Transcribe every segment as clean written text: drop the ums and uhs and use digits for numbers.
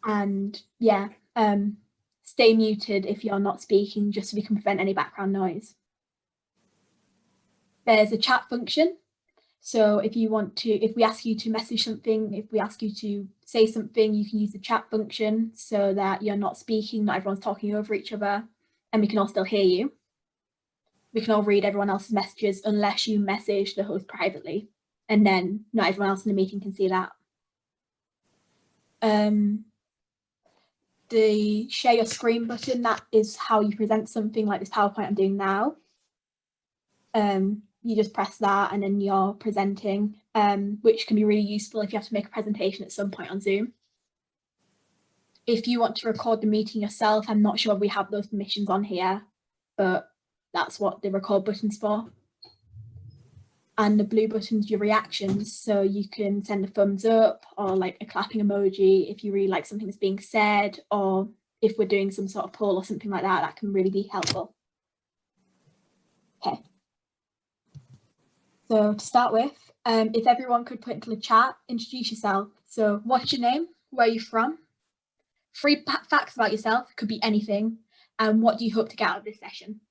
And yeah, stay muted if you're not speaking, just so we can prevent any background noise. There's a chat function. So if we ask you to message something, if we ask you to say something, you can use the chat function so that you're not speaking, not everyone's talking over each other, and we can all still hear you. We can all read everyone else's messages unless you message the host privately, and then not everyone else in the meeting can see that. The share your screen button, that is how you present something like this PowerPoint I'm doing now. You just press that and then you're presenting, which can be really useful if you have to make a presentation at some point on Zoom. If you want to record the meeting yourself, I'm not sure we have those permissions on here, but that's what the record button's for. And the blue button's your reactions, so you can send a thumbs up or like a clapping emoji if you really like something that's being said, or if we're doing some sort of poll or something like that, that can really be helpful. Okay. So to start with, if everyone could put into the chat, introduce yourself. So what's your name? Where are you from? 3 facts about yourself, could be anything. And what do you hope to get out of this session?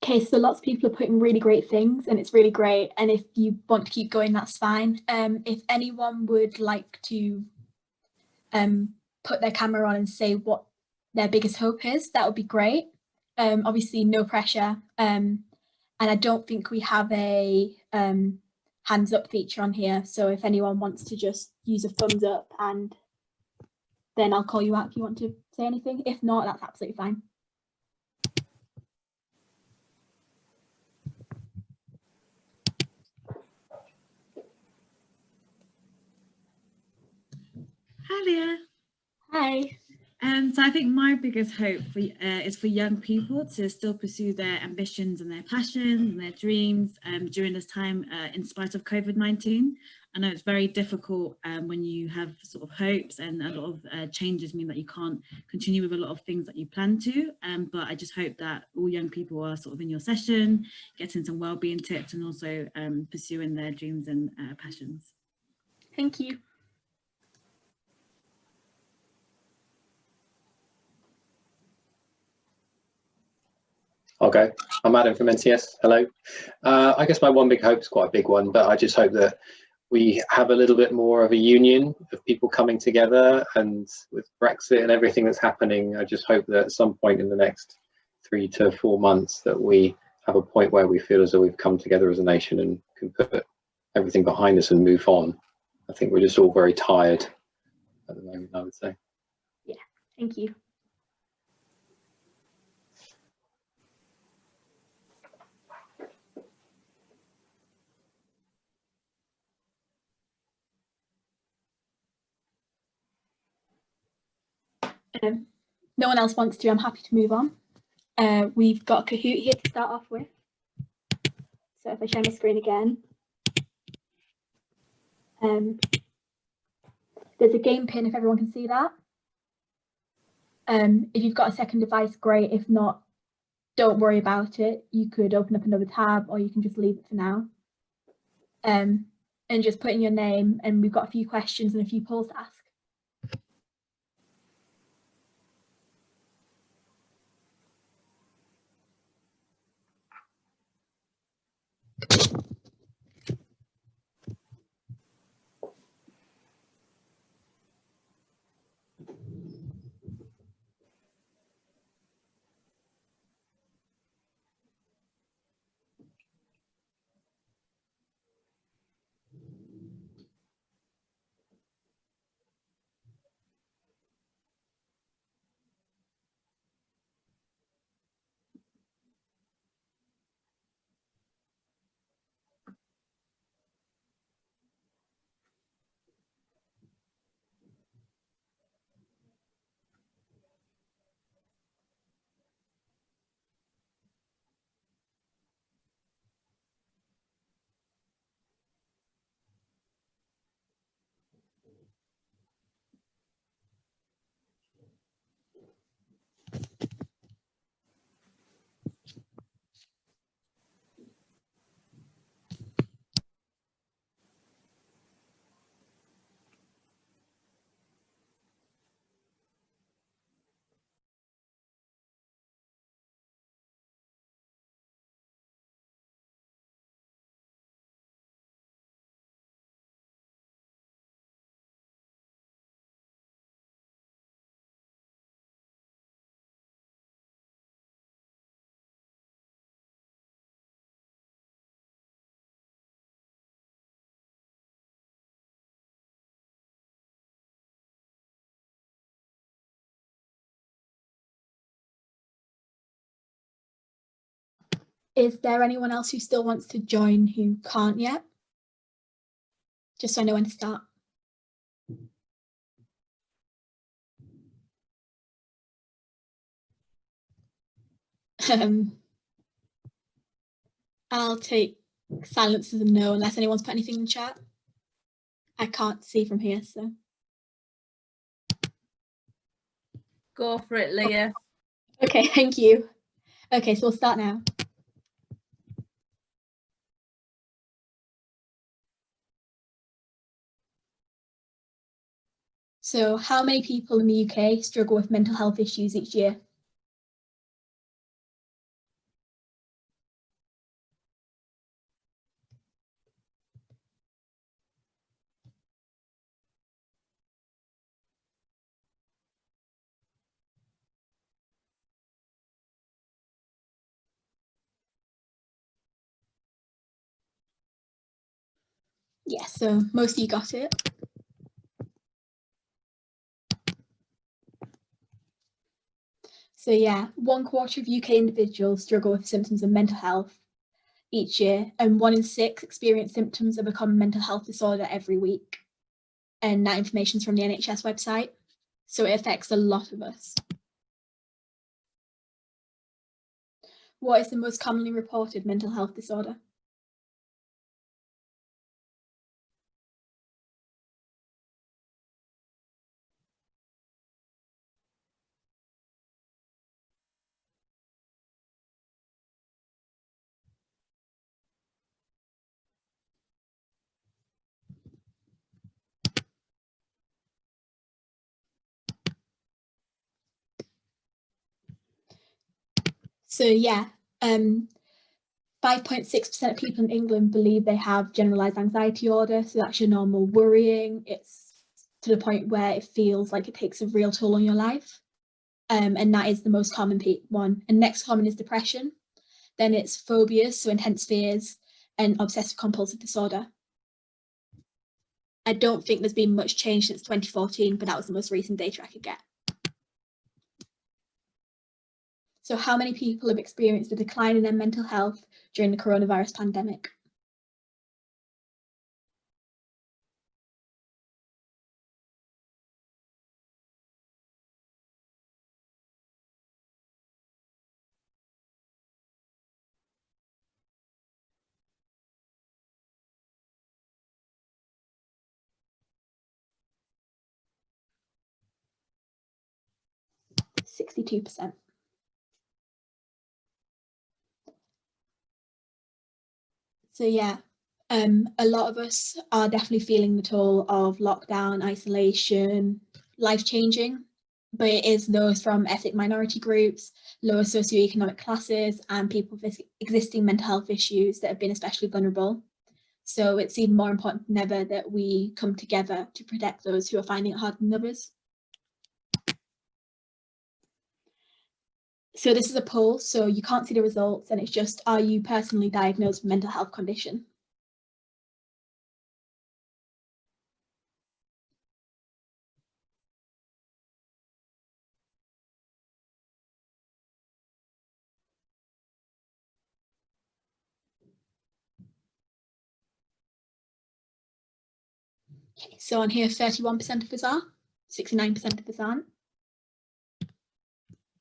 Okay, so lots of people are putting really great things and it's really great. And if you want to keep going, that's fine. If anyone would like to put their camera on and say what their biggest hope is, that would be great. Obviously, no pressure. And I don't think we have a hands up feature on here. So if anyone wants to just use a thumbs up, and then I'll call you out if you want to say anything. If not, that's absolutely fine. Hi, Leah. Hi. So I think my biggest hope is for young people to still pursue their ambitions and their passions and their dreams during this time in spite of COVID-19. I know it's very difficult when you have sort of hopes, and a lot of changes mean that you can't continue with a lot of things that you plan to. But I just hope that all young people are sort of in your session, getting some wellbeing tips and also pursuing their dreams and passions. Thank you. Okay, I'm Adam from NCS. Hello. I guess my one big hope is quite a big one, but I just hope that we have a little bit more of a union of people coming together. And with Brexit and everything that's happening, I just hope that at some point in the next 3 to 4 months that we have a point where we feel as though we've come together as a nation and can put everything behind us and move on. I think we're just all very tired at the moment, I would say. Yeah, thank you. No one else wants to, I'm happy to move on. We've got Kahoot here to start off with. So if I share my screen again, there's a game pin if everyone can see that. If you've got a second device, great. If not, don't worry about it. You could open up another tab or you can just leave it for now. And just put in your name, and we've got a few questions and a few polls to ask. Is there anyone else who still wants to join who can't yet? Just so I know when to start. I'll take silence as a no unless anyone's put anything in the chat. I can't see from here, so. Go for it, Leah. Okay, thank you. Okay, so we'll start now. So how many people in the UK struggle with mental health issues each year? Yeah, so most of you got it. So yeah, 1/4 of UK individuals struggle with symptoms of mental health each year, and 1 in 6 experience symptoms of a common mental health disorder every week. And that information is from the NHS website. So it affects a lot of us. What is the most commonly reported mental health disorder? So yeah, 5.6% of people in England believe they have generalised anxiety disorder, so that's your normal worrying. It's to the point where it feels like it takes a real toll on your life, and that is the most common one. And next common is depression. Then it's phobias, so intense fears, and obsessive compulsive disorder. I don't think there's been much change since 2014, but that was the most recent data I could get. So how many people have experienced a decline in their mental health during the coronavirus pandemic? %62%. So yeah, a lot of us are definitely feeling the toll of lockdown, isolation, life-changing, but it is those from ethnic minority groups, lower socioeconomic classes, and people with existing mental health issues that have been especially vulnerable. So it's even more important than ever that we come together to protect those who are finding it harder than others. So this is a poll, so you can't see the results, and it's just, are you personally diagnosed with a mental health condition? Okay, so on here, 31% of us are, 69% of us aren't.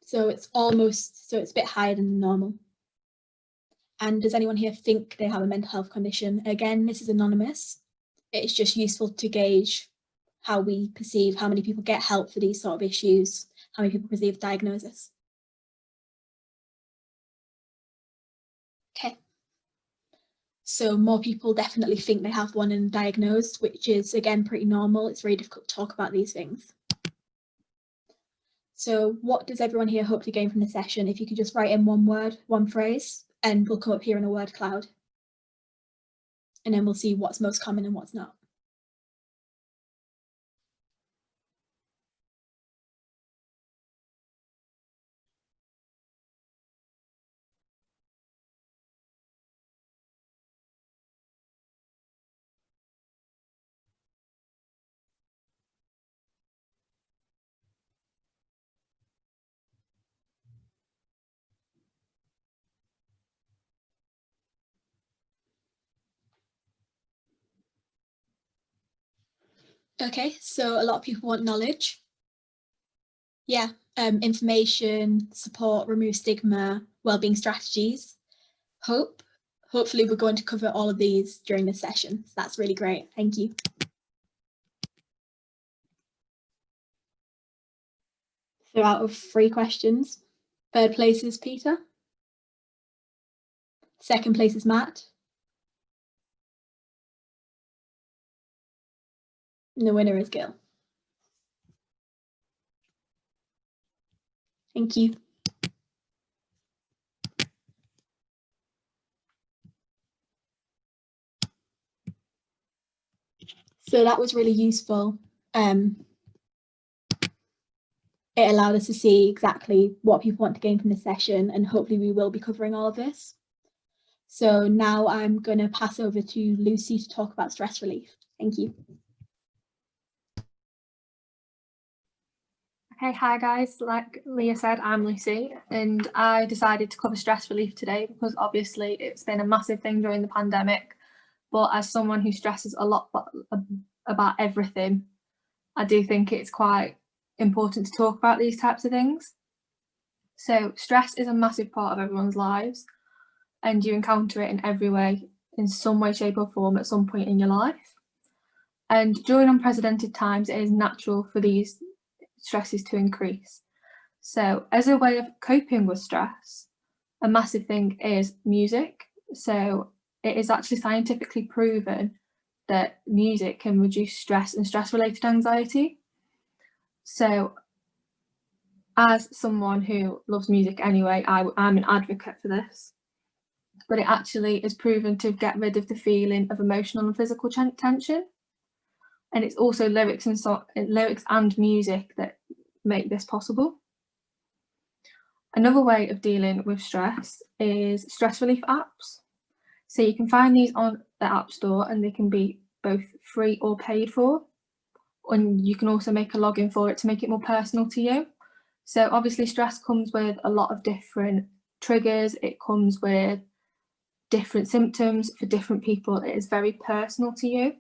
So it's it's a bit higher than normal. And does anyone here think they have a mental health condition? Again, this is anonymous. It's just useful to gauge how we perceive how many people get help for these sort of issues, how many people perceive diagnosis. Okay. So more people definitely think they have one and diagnosed, which is again pretty normal. It's very difficult to talk about these things. So what does everyone here hope to gain from the session? If you could just write in one word, one phrase, and we'll come up here in a word cloud. And then we'll see what's most common and what's not. Okay, so a lot of people want knowledge. Yeah, information, support, remove stigma, wellbeing strategies. Hopefully we're going to cover all of these during this session. So that's really great. Thank you. So out of 3 questions, third place is Peter. Second place is Matt. And the winner is Gil. Thank you. So that was really useful. It allowed us to see exactly what people want to gain from this session, and hopefully we will be covering all of this. So now I'm going to pass over to Lucy to talk about stress relief. Thank you. Okay, hi guys, like Leah said, I'm Lucy and I decided to cover stress relief today because obviously it's been a massive thing during the pandemic, but as someone who stresses a lot about everything, I do think it's quite important to talk about these types of things. So stress is a massive part of everyone's lives and you encounter it in every way, in some way, shape or form at some point in your life. And during unprecedented times, it is natural for these stresses to increase. So as a way of coping with stress, a massive thing is music. So it is actually scientifically proven that music can reduce stress and stress-related anxiety. So as someone who loves music anyway, I'm an advocate for this, but it actually is proven to get rid of the feeling of emotional and physical tension. And it's also lyrics and music that make this possible. Another way of dealing with stress is stress relief apps. So you can find these on the App Store, and they can be both free or paid for. And you can also make a login for it to make it more personal to you. So obviously stress comes with a lot of different triggers. It comes with different symptoms for different people. It is very personal to you.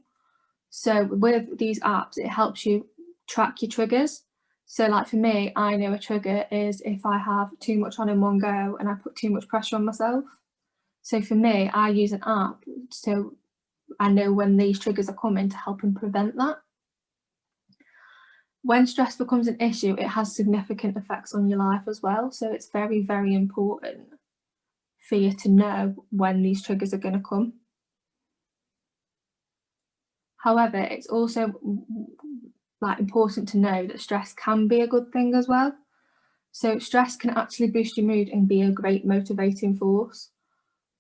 So with these apps, it helps you track your triggers. So like for me, I know a trigger is if I have too much on in one go and I put too much pressure on myself. So for me, I use an app so I know when these triggers are coming to help and prevent that. When stress becomes an issue, it has significant effects on your life as well. So it's very, very important for you to know when these triggers are going to come. However, it's also important to know that stress can be a good thing as well. So stress can actually boost your mood and be a great motivating force.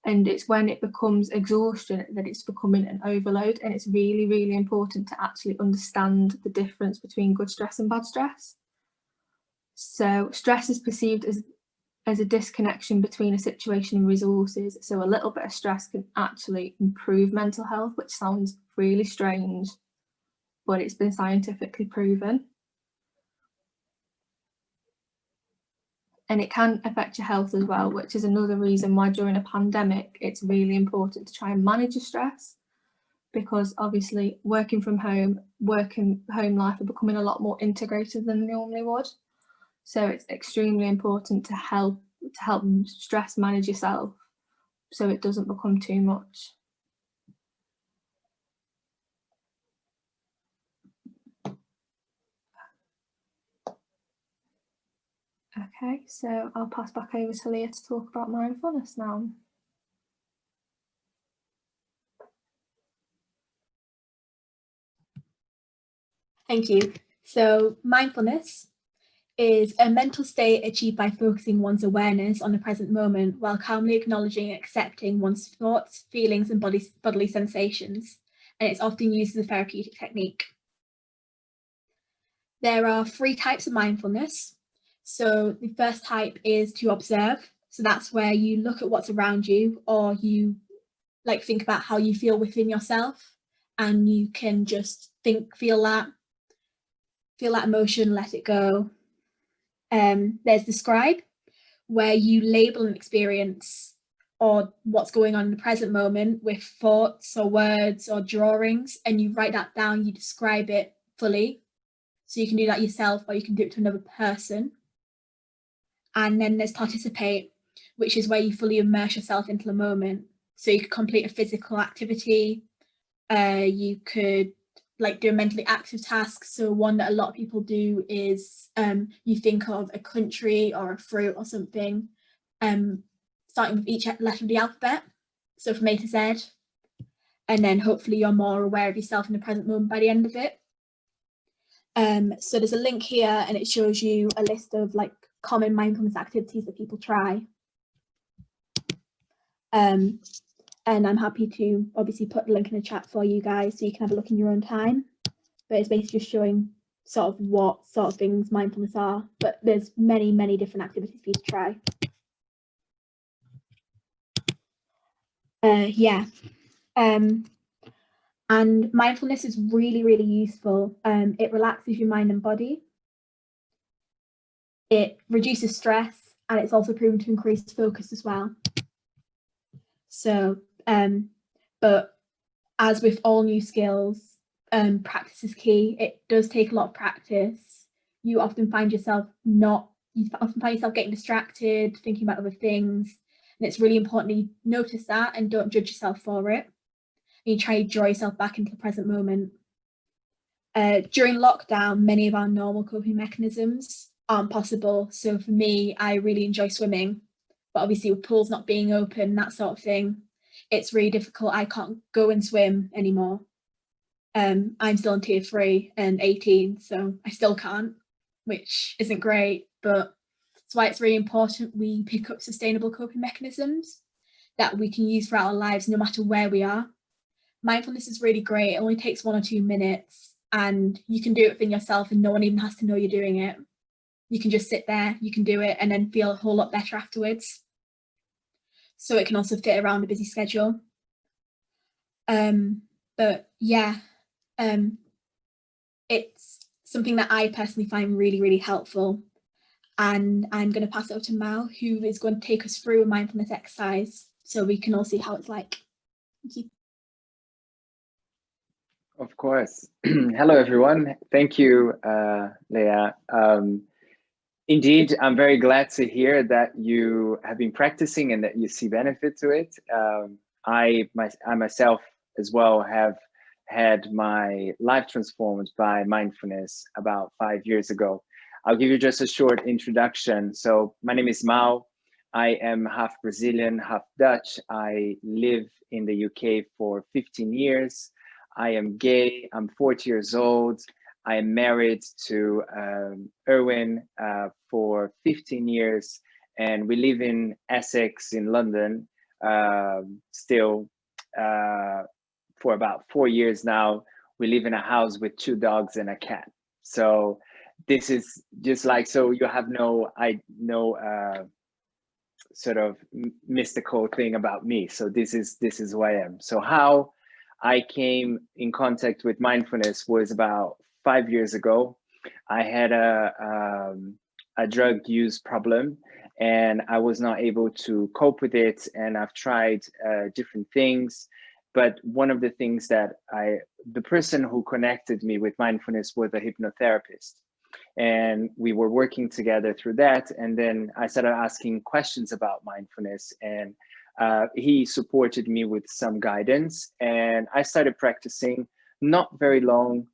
And it's when it becomes exhaustion that it's becoming an overload. And it's really, really important to actually understand the difference between good stress and bad stress. So stress is perceived as a disconnection between a situation and resources. So a little bit of stress can actually improve mental health, which sounds really strange, but it's been scientifically proven. And it can affect your health as well, which is another reason why during a pandemic, it's really important to try and manage your stress, because obviously work and home life are becoming a lot more integrated than they normally would. So it's extremely important to help stress manage yourself so it doesn't become too much. Okay, so I'll pass back over to Leah to talk about mindfulness now. Thank you. So mindfulness is a mental state achieved by focusing one's awareness on the present moment while calmly acknowledging and accepting one's thoughts, feelings, and bodily sensations. And it's often used as a therapeutic technique. There are 3 types of mindfulness. So the first type is to observe. So that's where you look at what's around you, or you think about how you feel within yourself, and you can just feel that emotion, let it go. There's describe, where you label an experience or what's going on in the present moment with thoughts or words or drawings, and you write that down, you describe it fully. So you can do that yourself, or you can do it to another person. And then there's participate, which is where you fully immerse yourself into the moment. So you could complete a physical activity, you could do a mentally active task. So one that a lot of people do is you think of a country or a fruit or something, starting with each letter of the alphabet, so from A to Z, and then hopefully you're more aware of yourself in the present moment by the end of it. So there's a link here, and it shows you a list of common mindfulness activities that people try. And I'm happy to obviously put the link in the chat for you guys so you can have a look in your own time. But it's basically just showing sort of what sort of things mindfulness are. But there's many, many different activities for you to try. And mindfulness is really, really useful. It relaxes your mind and body. It reduces stress, and it's also proven to increase focus as well. So, but as with all new skills, practice is key. It does take a lot of practice. You often find yourself getting distracted, thinking about other things. And it's really important that you notice that and don't judge yourself for it. And you try to draw yourself back into the present moment. During lockdown, many of our normal coping mechanisms aren't possible. So for me, I really enjoy swimming, but obviously with pools not being open, that sort of thing, it's really difficult. I can't go and swim anymore. I'm still in tier 3 and 18, so I still can't, which isn't great. but that's why it's really important we pick up sustainable coping mechanisms that we can use throughout our lives, no matter where we are. Mindfulness is really great. It only takes 1 or 2 minutes, and you can do it within yourself and no one even has to know you're doing it. You can just sit there, you can do it, and then feel a whole lot better afterwards. So it can also fit around a busy schedule. But yeah, it's something that I personally find really, really helpful. And I'm going to pass it over to Mal, who is going to take us through a mindfulness exercise so we can all see how it's like. Thank you. Of course. Hello, everyone. Thank you, Leia. Indeed, I'm very glad to hear that you have been practicing and that you see benefit to it. I myself as well have had my life transformed by mindfulness about 5 years ago. I'll give you just a short introduction. So my name is Mal. I am half Brazilian, half Dutch. I live in the UK for 15 years. I am gay, I'm 40 years old. I am married to Erwin for 15 years, and we live in Essex in London still for about 4 years now. We live in a house with 2 dogs and a cat. So this is just like, so you have no sort of mystical thing about me. So this is who I am. So how I came in contact with mindfulness was about 5 years ago. I had a drug use problem and I was not able to cope with it. And I've tried different things. But one of the things that the person who connected me with mindfulness was a hypnotherapist. And we were working together through that. And then I started asking questions about mindfulness, and he supported me with some guidance, and I started practicing, not very long,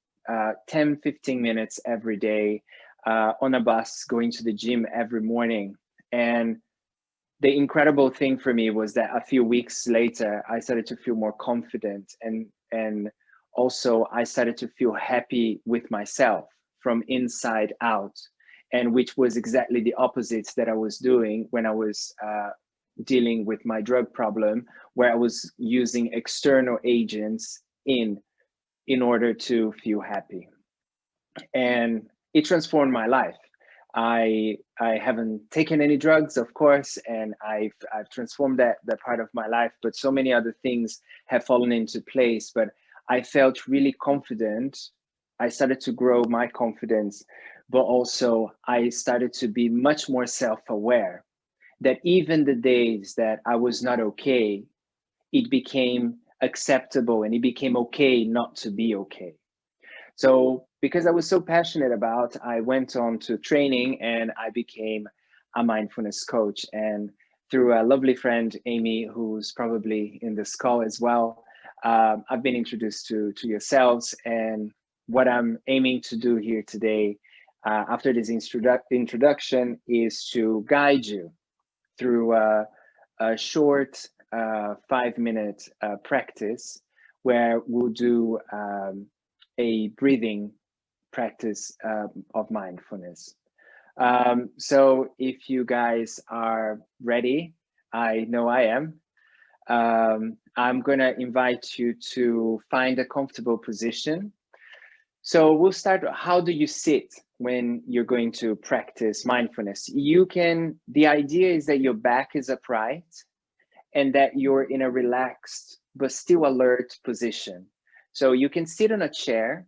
10, 15 minutes every day on a bus, going to the gym every morning. And the incredible thing for me was that a few weeks later, I started to feel more confident, and also I started to feel happy with myself from inside out, and which was exactly the opposite that I was doing when I was dealing with my drug problem, where I was using external agents in order to feel happy. And it transformed my life. I haven't taken any drugs, of course, and I've transformed that part of my life, but so many other things have fallen into place. But I felt really confident. I started to grow my confidence, but also I started to be much more self-aware, that even the days that I was not okay, it became acceptable and it became okay not to be okay. So because I was so passionate about, I went on to training and I became a mindfulness coach. And through a lovely friend, Amy, who's probably in this call as well, I've been introduced to yourselves. And what I'm aiming to do here today, after this introduction, is to guide you through a short 5-minute practice where we'll do a breathing practice of mindfulness. So if you guys are ready, I know I am. I'm gonna invite you to find a comfortable position. So we'll start, how do you sit when you're going to practice mindfulness? The idea is that your back is upright and that you're in a relaxed but still alert position. So you can sit on a chair,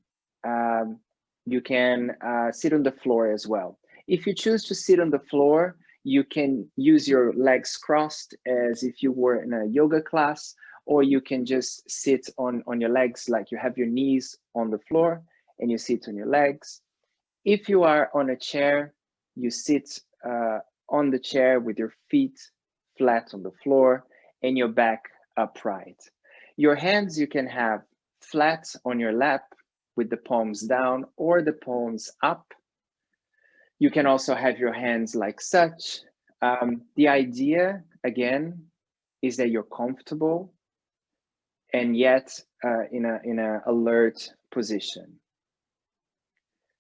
you can sit on the floor as well. If you choose to sit on the floor, you can use your legs crossed as if you were in a yoga class, or you can just sit on your legs like you have your knees on the floor and you sit on your legs. If you are on a chair, you sit on the chair with your feet flat on the floor and your back upright. Your hands you can have flat on your lap with the palms down or the palms up. You can also have your hands like such. The idea, again, is that you're comfortable and yet in a alert position.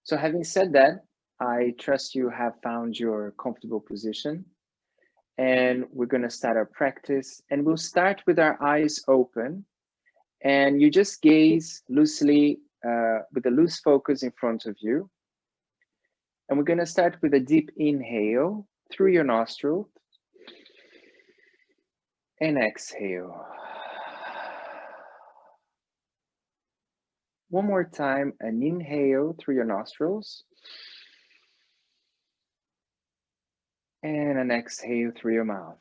So having said that, I trust you have found your comfortable position, and we're going to start our practice, and we'll start with our eyes open, and you just gaze loosely with a loose focus in front of you. And we're going to start with a deep inhale through your nostril and exhale. One more time, an inhale through your nostrils and an exhale through your mouth.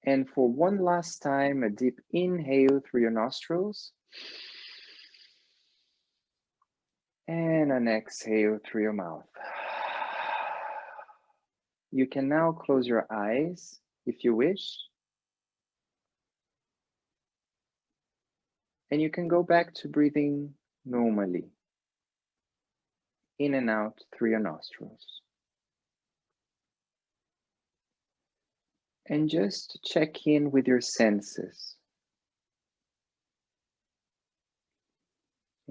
And for one last time, a deep inhale through your nostrils and an exhale through your mouth. You can now close your eyes if you wish. And you can go back to breathing normally, in and out through your nostrils. And just check in with your senses.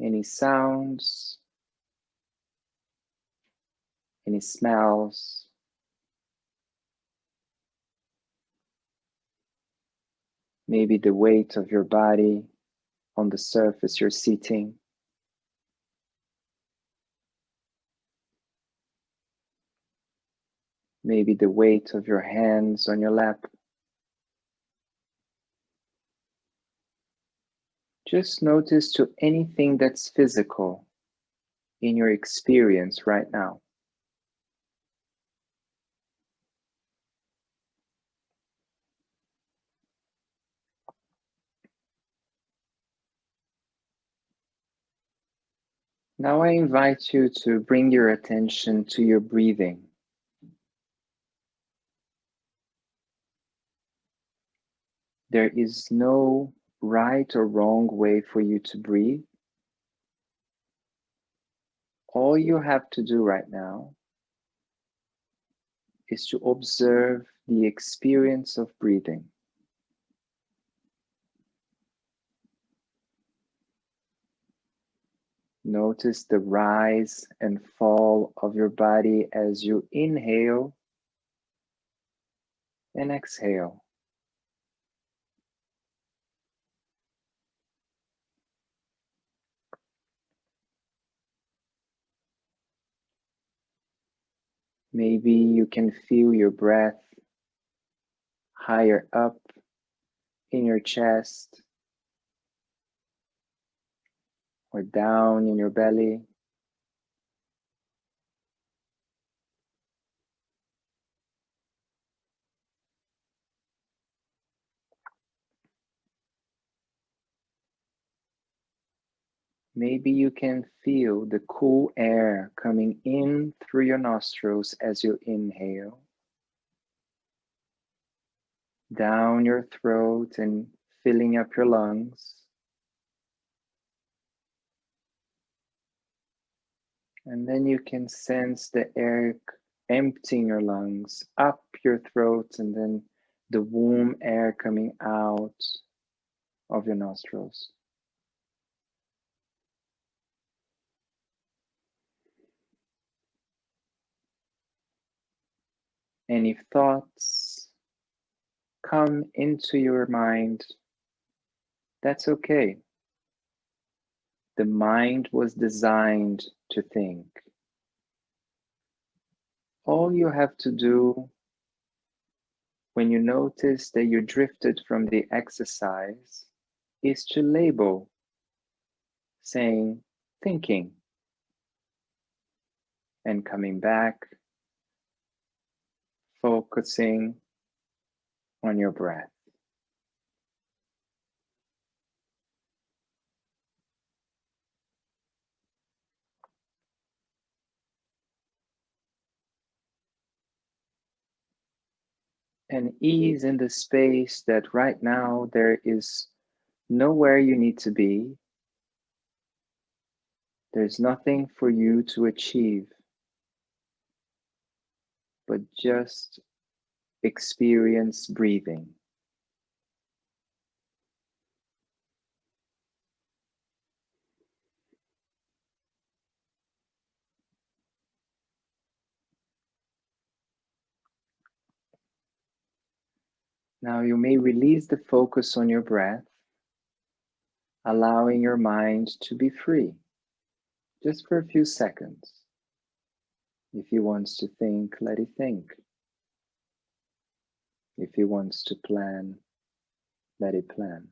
Any sounds, any smells, maybe the weight of your body on the surface you're sitting. Maybe the weight of your hands on your lap. Just notice to anything that's physical in your experience right now. Now I invite you to bring your attention to your breathing. There is no right or wrong way for you to breathe. All you have to do right now is to observe the experience of breathing. Notice the rise and fall of your body as you inhale and exhale. Maybe you can feel your breath higher up in your chest or down in your belly. Maybe you can feel the cool air coming in through your nostrils as you inhale, down your throat and filling up your lungs. And then you can sense the air emptying your lungs, up your throat, and then the warm air coming out of your nostrils. And if thoughts come into your mind, that's okay. The mind was designed to think. All you have to do when you notice that you drifted from the exercise is to label, saying, thinking, and coming back, focusing on your breath. And ease in the space that right now there is nowhere you need to be. There's nothing for you to achieve, but just experience breathing. Now you may release the focus on your breath, allowing your mind to be free, just for a few seconds. If he wants to think, let it think. If he wants to plan, let it plan.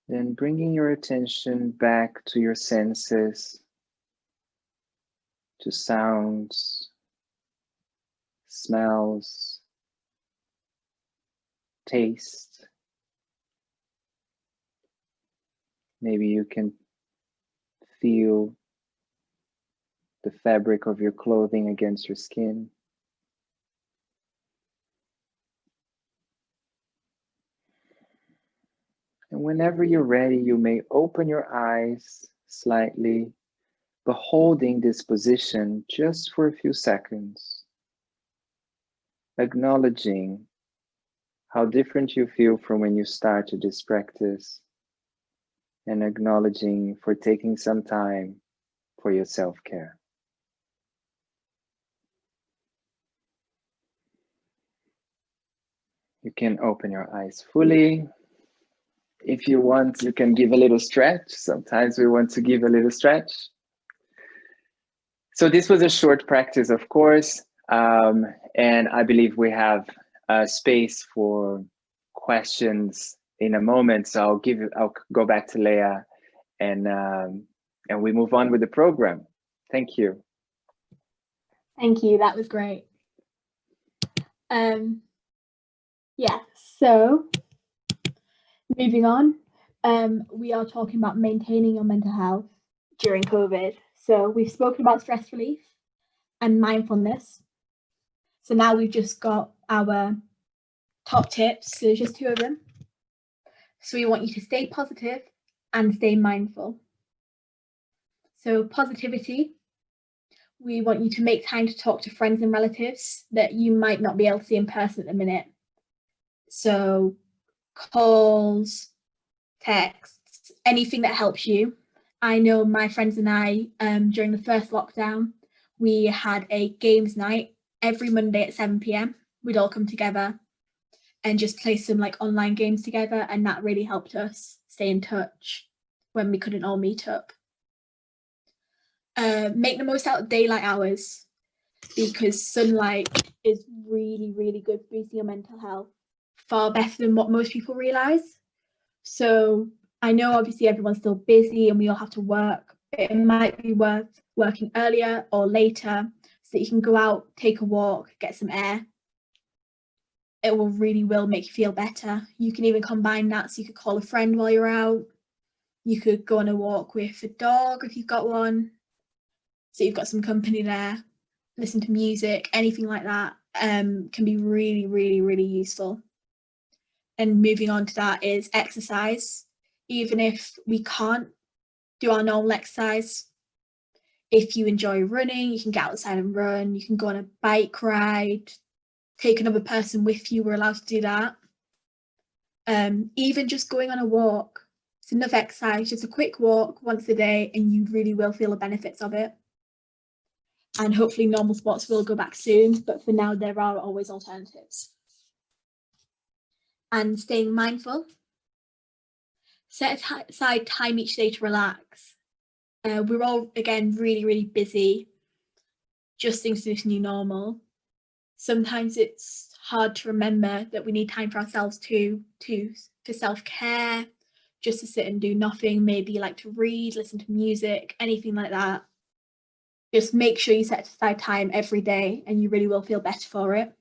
Then bringing your attention back to your senses, to sounds, smells, taste. Maybe you can feel the fabric of your clothing against your skin. And whenever you're ready, you may open your eyes slightly, but holding this position just for a few seconds, acknowledging how different you feel from when you started this practice, and acknowledging for taking some time for your self-care. You can open your eyes fully. If you want, you can give a little stretch. Sometimes we want to give a little stretch. So this was a short practice, of course, and I believe we have space for questions in a moment. So I'll go back to Leia, and we move on with the program. Thank you. Thank you. That was great. Yeah. So moving on, we are talking about maintaining your mental health during COVID. So we've spoken about stress relief and mindfulness. So now we've just got our top tips. So there's just 2 of them. So we want you to stay positive and stay mindful. So positivity, we want you to make time to talk to friends and relatives that you might not be able to see in person at the minute. So calls, texts, anything that helps you. I know my friends and I, during the first lockdown, we had a games night every Monday at 7 p.m. We'd all come together and just play some like online games together, and that really helped us stay in touch when we couldn't all meet up. Make the most out of daylight hours, because sunlight is really, really good for boosting your mental health, far better than what most people realise. So I know obviously everyone's still busy and we all have to work, but it might be worth working earlier or later so that you can go out, take a walk, get some air. It will make you feel better. You can even combine that, so you could call a friend while you're out. You could go on a walk with a dog if you've got one, so you've got some company there. Listen to music, anything like that can be really, really, really useful. And moving on to that is exercise. Even if we can't do our normal exercise, if you enjoy running, you can get outside and run. You can go on a bike ride, take another person with you. We're allowed to do that. Even just going on a walk, it's enough exercise. Just a quick walk once a day, and you really will feel the benefits of it. And hopefully normal sports will go back soon, but for now there are always alternatives. And staying mindful. Set aside time each day to relax. We're all, again, really, really busy, adjusting to this new normal. Sometimes it's hard to remember that we need time for ourselves too, for self-care, just to sit and do nothing. Maybe you like to read, listen to music, anything like that. Just make sure you set aside time every day and you really will feel better for it.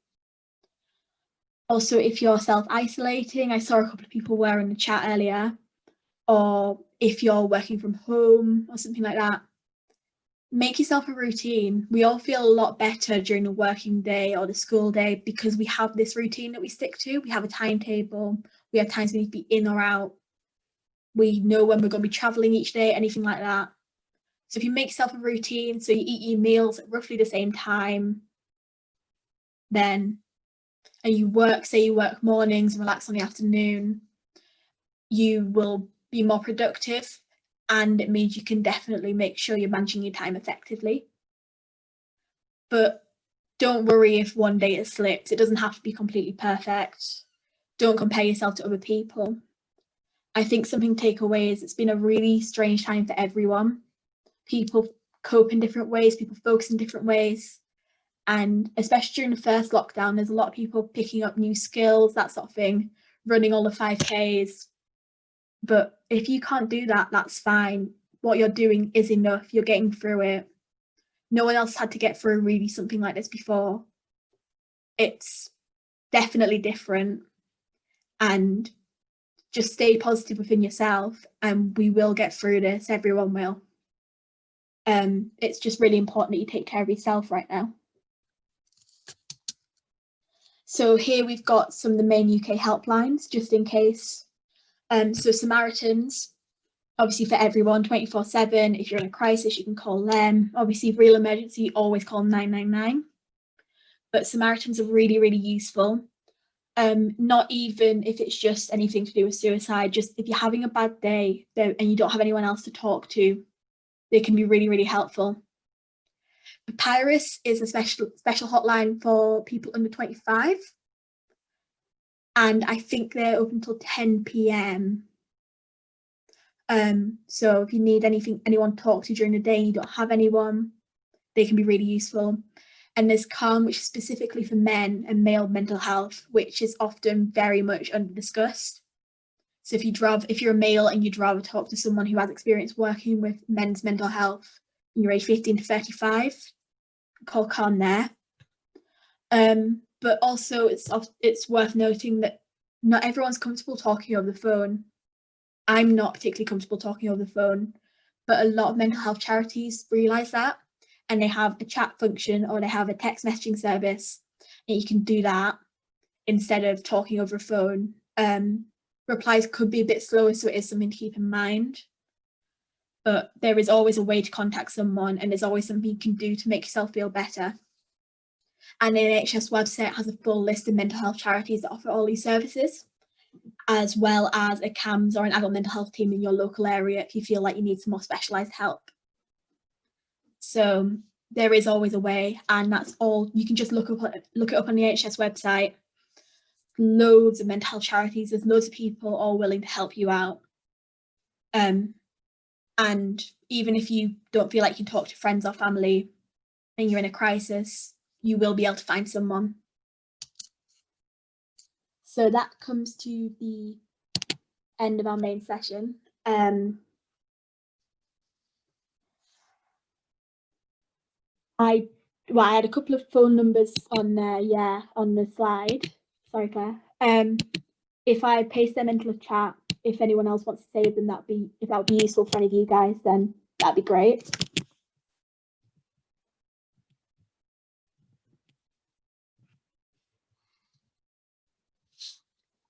Also, if you're self-isolating, I saw a couple of people were in the chat earlier, or if you're working from home or something like that, make yourself a routine. We all feel a lot better during the working day or the school day because we have this routine that we stick to. We have a timetable. We have times we need to be in or out. We know when we're going to be traveling each day, anything like that. So if you make yourself a routine, so you eat your meals at roughly the same time, then, and you work, say you work mornings and relax on the afternoon, you will be more productive and it means you can definitely make sure you're managing your time effectively. But don't worry if one day it slips. It doesn't have to be completely perfect. Don't compare yourself to other people. I think something to take away is it's been a really strange time for everyone. People cope in different ways, people focus in different ways. And especially during the first lockdown, there's a lot of people picking up new skills, that sort of thing, running all the 5Ks. But if you can't do that, that's fine. What you're doing is enough. You're getting through it. No one else had to get through really something like this before. It's definitely different. And just stay positive within yourself, and we will get through this. Everyone will. It's just really important that you take care of yourself right now. So here we've got some of the main UK helplines, just in case. So Samaritans, obviously for everyone, 24/7. If you're in a crisis, you can call them. Obviously, real emergency, always call 999. But Samaritans are really, really useful. Not even if it's just anything to do with suicide, just if you're having a bad day and you don't have anyone else to talk to, they can be really, really helpful. Papyrus is a special hotline for people under 25. And I think they're open until 10 p.m. So if you need anyone to talk to during the day and you don't have anyone, they can be really useful. And there's Calm, which is specifically for men and male mental health, which is often very much under-discussed. So if you're a male and you'd rather talk to someone who has experience working with men's mental health, and you're age 15 to 35, call Calm there. But also it's worth noting that not everyone's comfortable talking over the phone. I'm not particularly comfortable talking over the phone, but a lot of mental health charities realise that, and they have a chat function or they have a text messaging service, and you can do that instead of talking over a phone. Replies could be a bit slower, so it is something to keep in mind. But there is always a way to contact someone, and there's always something you can do to make yourself feel better. And the NHS website has a full list of mental health charities that offer all these services, as well as a CAMHS or an adult mental health team in your local area if you feel like you need some more specialised help. So there is always a way, and that's all. You can just look it up on the NHS website. Loads of mental health charities, there's loads of people all willing to help you out. And even if you don't feel like you can talk to friends or family and you're in a crisis, you will be able to find someone. So that comes to the end of our main session. I had a couple of phone numbers on there, on the slide. Sorry, Claire. If I paste them into the chat, if anyone else wants to save them, if that would be useful for any of you guys, then that'd be great.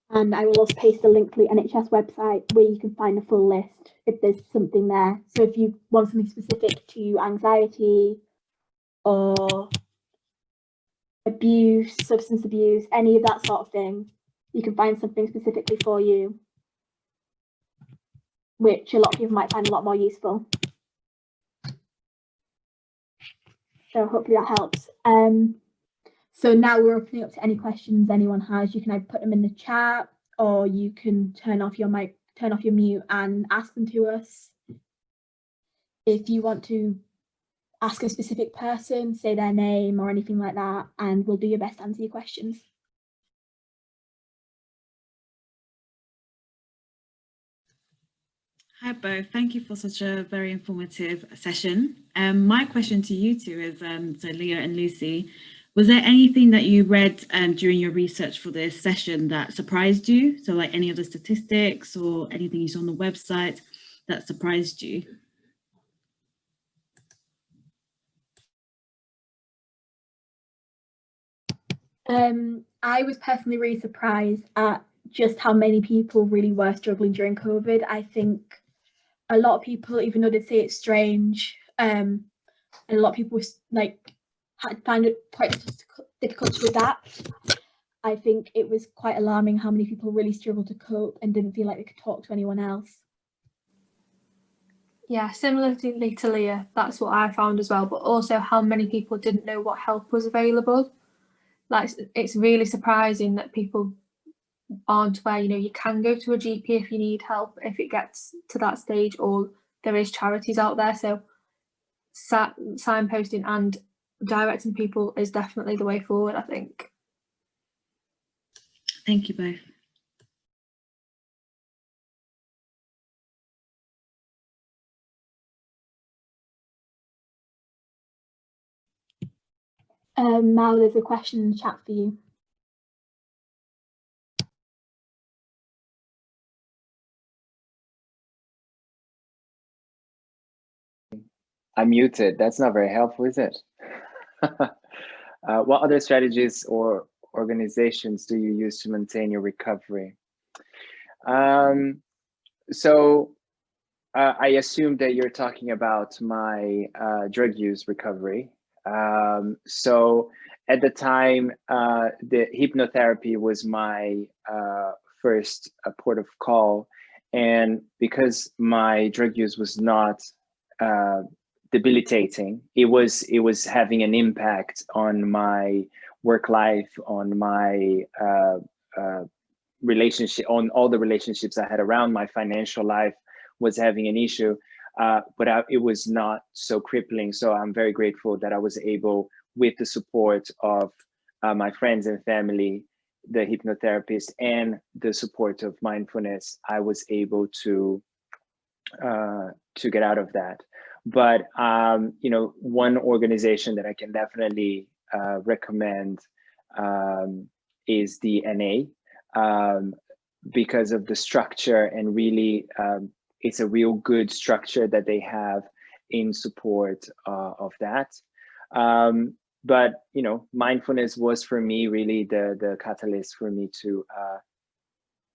And I will also paste a link to the NHS website where you can find the full list if there's something there. So if you want something specific to anxiety or abuse, substance abuse, any of that sort of thing, you can find something specifically for you, which a lot of people might find a lot more useful. So hopefully that helps. So now we're opening up to any questions anyone has. You can either put them in the chat, or you can turn off your mic, turn off your mute and ask them to us. If you want to ask a specific person, say their name or anything like that, and we'll do your best to answer your questions. Hi both, thank you for such a very informative session. My question to you two is, so Leah and Lucy, was there anything that you read during your research for this session that surprised you? So like any of the statistics or anything you saw on the website that surprised you? I was personally really surprised at just how many people really were struggling during COVID. I think a lot of people, even though they say it's strange, and a lot of people find it quite difficult to adapt. I think it was quite alarming how many people really struggled to cope and didn't feel like they could talk to anyone else. Yeah, similarly to Leah, that's what I found as well, but also how many people didn't know what help was available. Like, it's really surprising that people aren't aware, you know, you can go to a GP if you need help, if it gets to that stage, or there is charities out there. So signposting and directing people is definitely the way forward, I think. Thank you both. Mal, there's a question in the chat for you. I'm muted. That's not very helpful, is it? What other strategies or organizations do you use to maintain your recovery? So I assume that you're talking about my drug use recovery. So at the time, the hypnotherapy was my first port of call. And because my drug use was not debilitating, it was having an impact on my work life, on my relationship, on all the relationships I had around my financial life was having an issue, but it was not so crippling. So I'm very grateful that I was able, with the support of my friends and family, the hypnotherapist, and the support of mindfulness, I was able to get out of that. But you know, one organization that I can definitely recommend is the NA, because of the structure, and really it's a real good structure that they have in support of that. But you know, mindfulness was for me really the catalyst for me to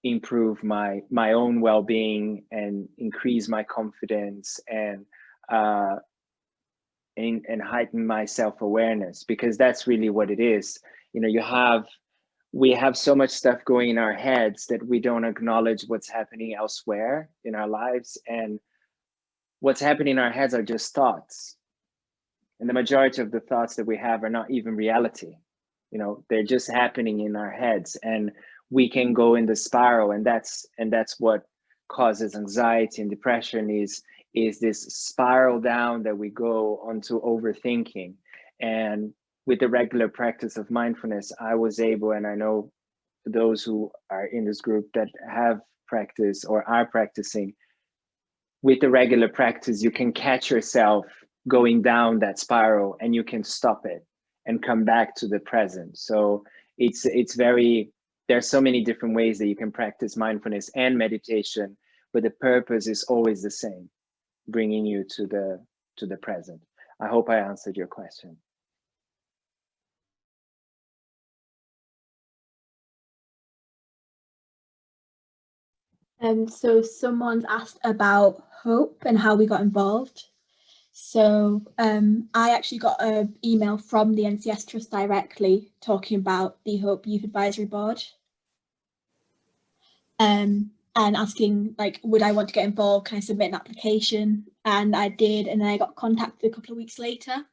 improve my own well-being and increase my confidence and heighten my self-awareness, because that's really what it is. You know, we have so much stuff going in our heads that we don't acknowledge what's happening elsewhere in our lives, and what's happening in our heads are just thoughts, and the majority of the thoughts that we have are not even reality. You know, they're just happening in our heads, and we can go in the spiral, and that's what causes anxiety and depression, is this spiral down that we go onto overthinking. And with the regular practice of mindfulness, I was able, and I know those who are in this group that have practiced or are practicing, with the regular practice, you can catch yourself going down that spiral, and you can stop it and come back to the present. So there's so many different ways that you can practice mindfulness and meditation, but the purpose is always the same, bringing you to the present. I hope I answered your question. So someone's asked about hope and how we got involved. So I actually got an email from the NCS Trust directly talking about the Hope Youth Advisory Board, and asking, like, would I want to get involved? Can I submit an application? And I did, and then I got contacted a couple of weeks later,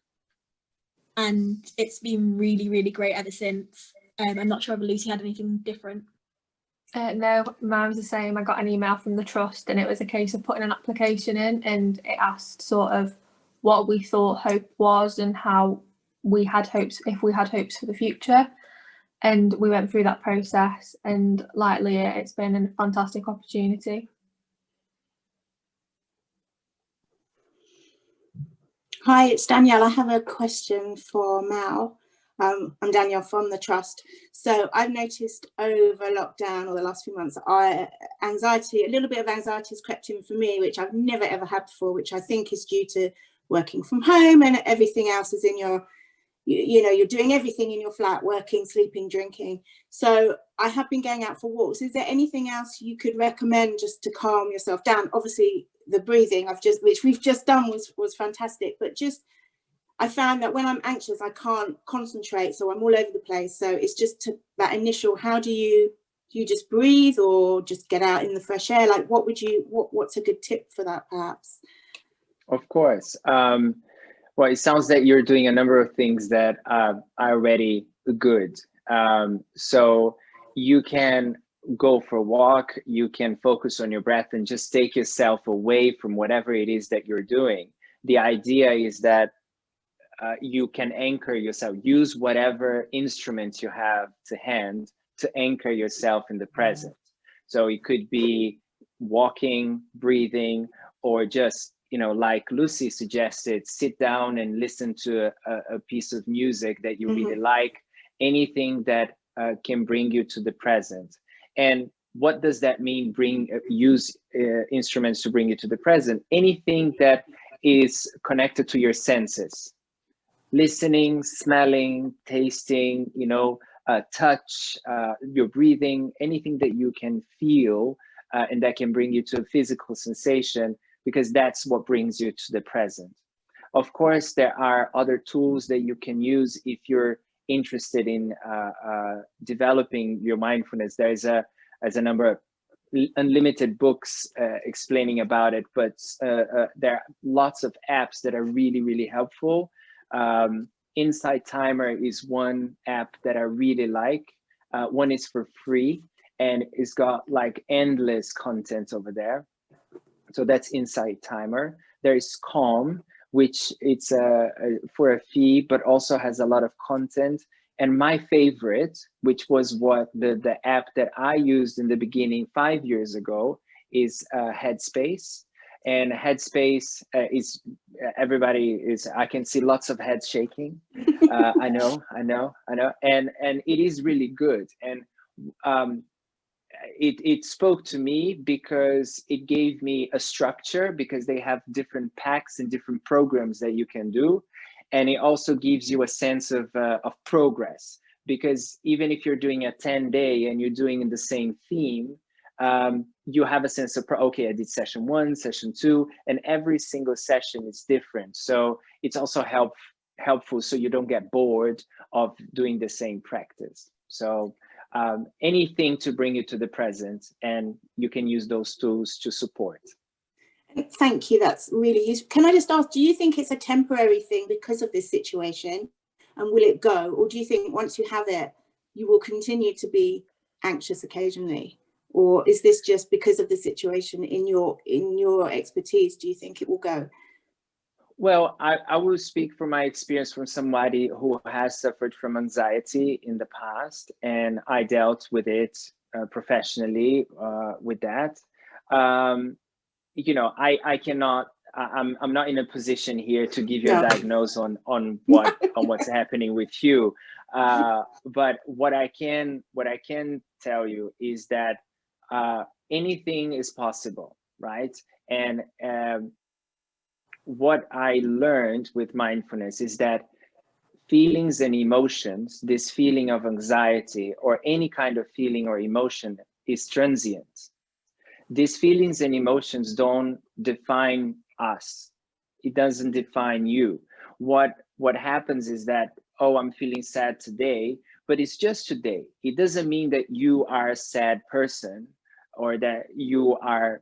and it's been really, really great ever since. I'm not sure if Lucy had anything different. No, mine was the same. I got an email from the trust, and it was a case of putting an application in, and it asked sort of what we thought hope was and how we had hopes, if we had hopes for the future. And we went through that process, and like Leah, it's been a fantastic opportunity. Hi, it's Danielle. I have a question for Mal. I'm Danielle from the Trust. So I've noticed over lockdown or the last few months, a little bit of anxiety has crept in for me, which I've never ever had before, which I think is due to working from home, and everything else is in your, you know, you're doing everything in your flat, working, sleeping, drinking. So I have been going out for walks. Is there anything else you could recommend just to calm yourself down? Obviously the breathing which we've just done was fantastic, but just I found that when I'm anxious I can't concentrate, so I'm all over the place. So it's just that initial, how do you just breathe or just get out in the fresh air? Like, what's a good tip for that perhaps? Of course. Well, it sounds that you're doing a number of things that are already good. So you can go for a walk, you can focus on your breath and just take yourself away from whatever it is that you're doing. The idea is that you can anchor yourself, use whatever instrument you have to hand to anchor yourself in the present. So it could be walking, breathing, or just, you know, like Lucy suggested, sit down and listen to a piece of music that you really like, anything that can bring you to the present. And what does that mean? Use instruments to bring you to the present. Anything that is connected to your senses. Listening, smelling, tasting, you know, touch, your breathing, anything that you can feel and that can bring you to a physical sensation, because that's what brings you to the present. Of course, there are other tools that you can use if you're interested in developing your mindfulness. There's a number of unlimited books explaining about it, but there are lots of apps that are really, really helpful. Insight Timer is one app that I really like. One is for free and it's got like endless content over there. So that's Insight Timer. There is Calm, which it's for a fee, but also has a lot of content. And my favorite, which was what the app that I used in the beginning 5 years ago, is Headspace. And Headspace is, everybody is, I can see lots of heads shaking. I know. And it is really good. And it spoke to me because it gave me a structure, because they have different packs and different programs that you can do. And it also gives you a sense of progress, because even if you're doing a 10-day and you're doing in the same theme, you have a sense of, okay, I did session 1, session 2, and every single session is different. So it's also helpful so you don't get bored of doing the same practice. So anything to bring you to the present, and you can use those tools to support. Thank you, that's really useful. Can I just ask, do you think it's a temporary thing because of this situation, and will it go, or do you think once you have it you will continue to be anxious occasionally, or is this just because of the situation? In your expertise, do you think it will go? Well, I will speak from my experience from somebody who has suffered from anxiety in the past, and I dealt with it professionally with that. You know, I cannot, I'm not in a position here to give you a diagnosis on what's happening with you. But what I can tell you is that anything is possible, right? And what I learned with mindfulness is that feelings and emotions, this feeling of anxiety or any kind of feeling or emotion, is transient. These feelings and emotions don't define us. It doesn't define you. What happens is that, oh, I'm feeling sad today, but it's just today. It doesn't mean that you are a sad person or that you are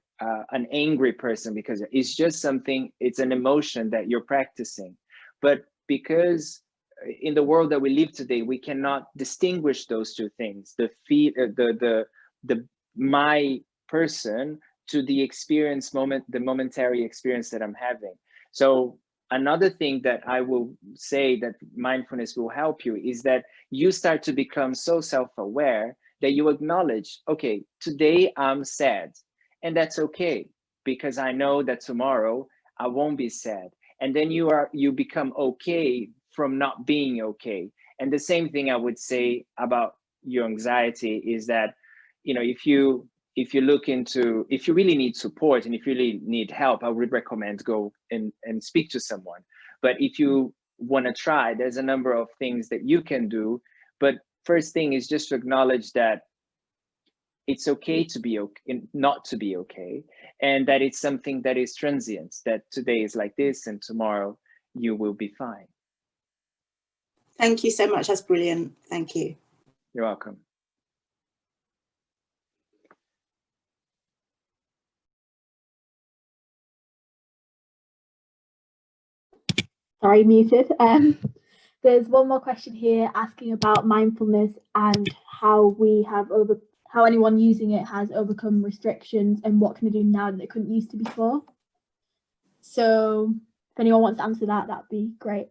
an angry person, because it's just something, it's an emotion that you're practicing. But because in the world that we live today, we cannot distinguish those two things, the my person to the experience moment, the momentary experience that I'm having. So another thing that I will say that mindfulness will help you is that you start to become so self-aware that you acknowledge, okay, today I'm sad, and that's okay, because I know that tomorrow I won't be sad. And then you become okay from not being okay. And the same thing I would say about your anxiety is that, you know, if you look into, if you really need support and if you really need help, I would recommend go and speak to someone. But if you want to try, there's a number of things that you can do. But first thing is just to acknowledge that it's okay to be okay, not to be okay, and that it's something that is transient, that today is like this and tomorrow you will be fine. Thank you so much, that's brilliant. Thank you. You're welcome. Sorry, muted. There's one more question here asking about mindfulness and how anyone using it has overcome restrictions and what can they do now that they couldn't used to before. So if anyone wants to answer that, that'd be great.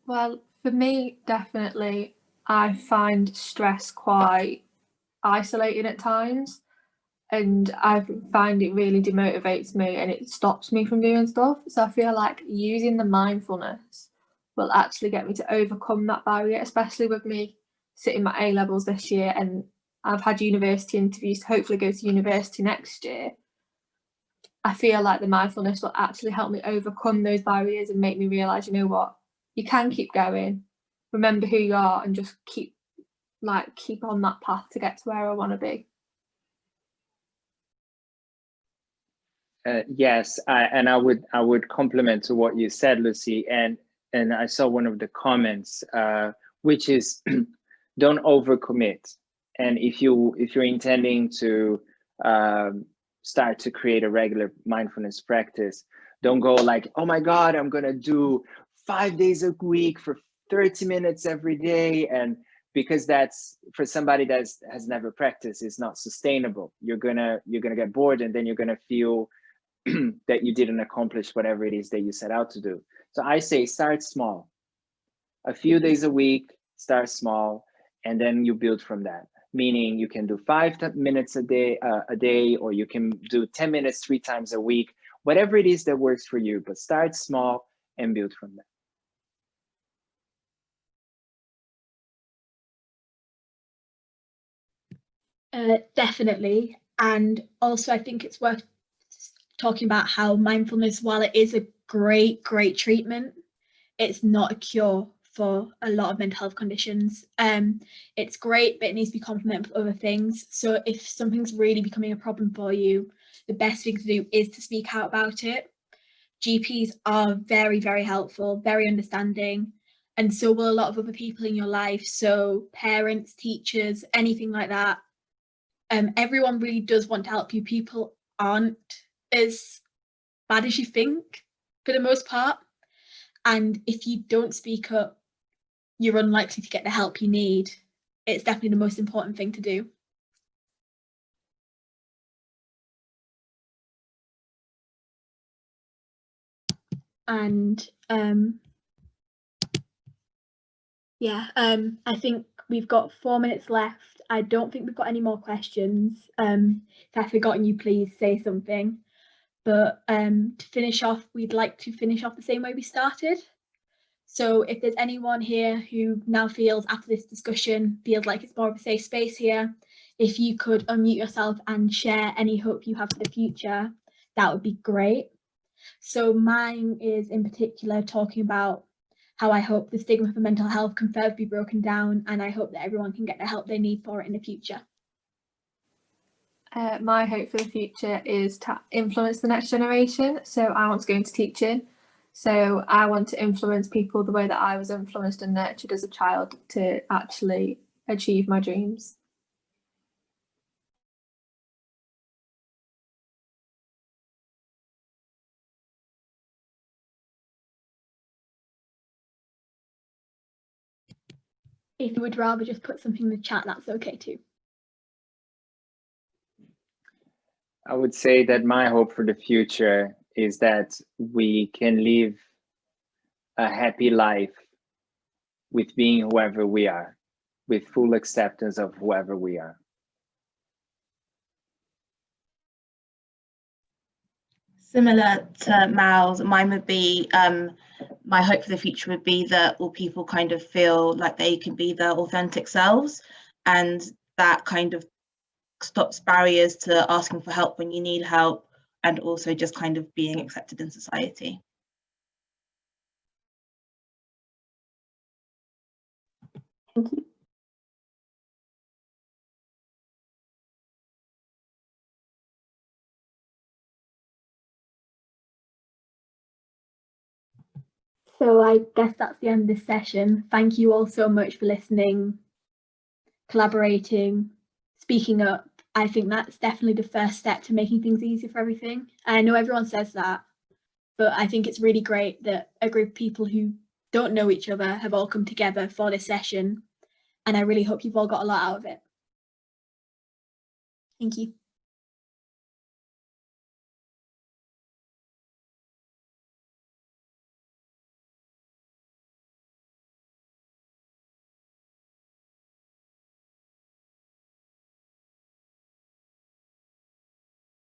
Well, for me, definitely, I find stress quite isolating at times, and I find it really demotivates me and it stops me from doing stuff. So I feel like using the mindfulness will actually get me to overcome that barrier, especially with me sitting my A levels this year, and I've had university interviews to hopefully go to university next year. I feel like the mindfulness will actually help me overcome those barriers and make me realise, you know what, you can keep going, remember who you are, and just keep on that path to get to where I want to be. Yes, I would compliment to what you said, Lucy, and I saw one of the comments, which is don't overcommit. And if you're intending to start to create a regular mindfulness practice, don't go like, oh my God, I'm gonna do 5 days a week for 30 minutes every day, and because that's for somebody that has never practiced, it's not sustainable. You're gonna get bored, and then you're gonna feel that you didn't accomplish whatever it is that you set out to do. So I say start small, a few days a week, start small, and then you build from that. Meaning you can do 5 minutes a day, or you can do 10 minutes 3 times a week, whatever it is that works for you, but start small and build from that. Definitely. And also I think it's worth talking about how mindfulness, while it is a great treatment, it's not a cure for a lot of mental health conditions. It's great, but it needs to be complemented with other things. So if something's really becoming a problem for you, the best thing to do is to speak out about it. GPs are very helpful, very understanding, and so will a lot of other people in your life. So parents, teachers, anything like that. Everyone really does want to help you. People aren't as bad as you think for the most part, and if you don't speak up, you're unlikely to get the help you need. It's definitely the most important thing to do. And I think we've got 4 minutes left. I don't think we've got any more questions. If I've forgotten you, please say something. But to finish off, we'd like to finish off the same way we started. So if there's anyone here who now feels after this discussion, feels like it's more of a safe space here, if you could unmute yourself and share any hope you have for the future, that would be great. So mine is in particular talking about how I hope the stigma for mental health can further be broken down, and I hope that everyone can get the help they need for it in the future. My hope for the future is to influence the next generation. So I want to go into teaching. So I want to influence people the way that I was influenced and nurtured as a child to actually achieve my dreams. If you would rather just put something in the chat, that's okay too. I would say that my hope for the future is that we can live a happy life with being whoever we are, with full acceptance of whoever we are. Similar to Mal's, mine would be, my hope for the future would be that all people kind of feel like they can be their authentic selves, and that kind of stops barriers to asking for help when you need help, and also just kind of being accepted in society. Thank you. So I guess that's the end of this session. Thank you all so much for listening, collaborating, speaking up, I think that's definitely the first step to making things easier for everything. And I know everyone says that, but I think it's really great that a group of people who don't know each other have all come together for this session. And I really hope you've all got a lot out of it. Thank you.